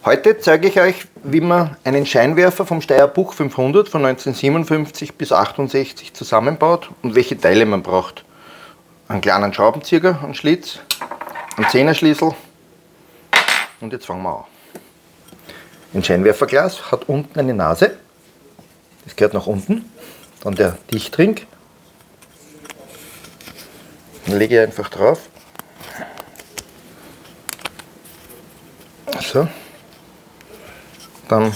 Heute zeige ich euch, wie man einen Scheinwerfer vom Steyr Buch 500 von 1957 bis 68 zusammenbaut und welche Teile man braucht. Einen kleinen Schraubenzieher, einen Schlitz, einen Zehnerschlüssel und jetzt fangen wir an. Ein Scheinwerferglas hat unten eine Nase, das gehört nach unten, dann der Dichtring, den lege ich einfach drauf. So. Dann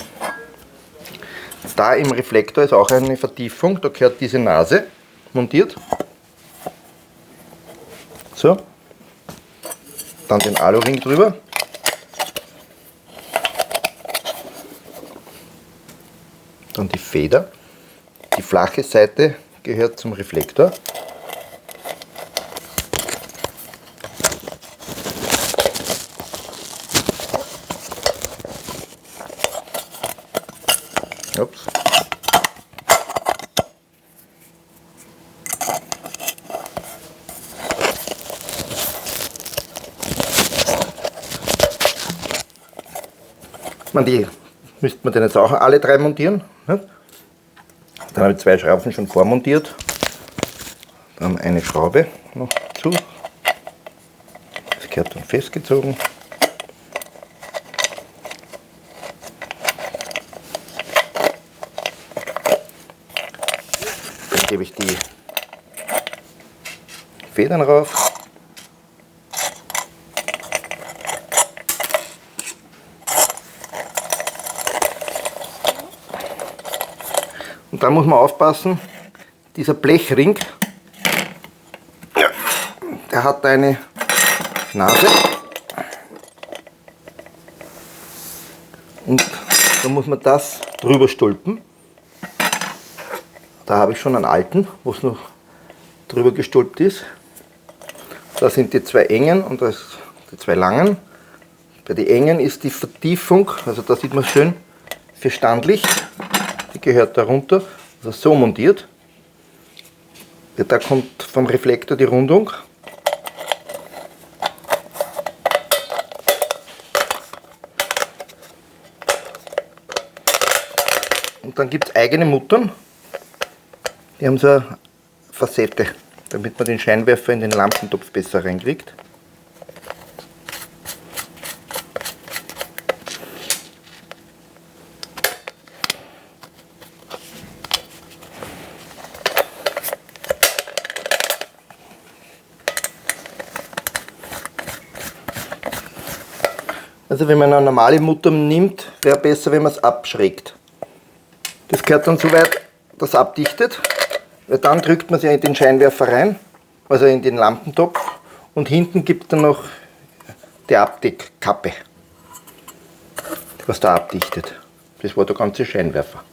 da im Reflektor ist auch eine Vertiefung, da gehört diese Nase montiert. So. Dann den Aluring drüber. Dann die Feder. Die flache Seite gehört zum Reflektor. Ups. Die müsste man dann jetzt auch alle drei montieren. Ne? Dann habe ich zwei Schrauben schon vormontiert. Dann eine Schraube noch zu. Das gehört dann festgezogen. Dann gebe ich die Federn rauf. Und da muss man aufpassen, dieser Blechring, der hat eine Nase und da muss man das drüber stülpen. Da habe ich schon einen alten, wo es noch drüber gestülpt ist. Da sind die zwei engen und das die zwei langen. Bei den engen ist die Vertiefung, also da sieht man schön, für Standlicht. Die gehört darunter, also so montiert. Da kommt vom Reflektor die Rundung. Und dann gibt es eigene Muttern, die haben so eine Facette, damit man den Scheinwerfer in den Lampentopf besser reinkriegt. Also wenn man eine normale Mutter nimmt, wäre besser, wenn man es abschrägt. Das gehört dann so weit, dass es abdichtet, weil dann drückt man sie in den Scheinwerfer rein, also in den Lampentopf, und hinten gibt es dann noch die Abdeckkappe, was da abdichtet. Das war der ganze Scheinwerfer.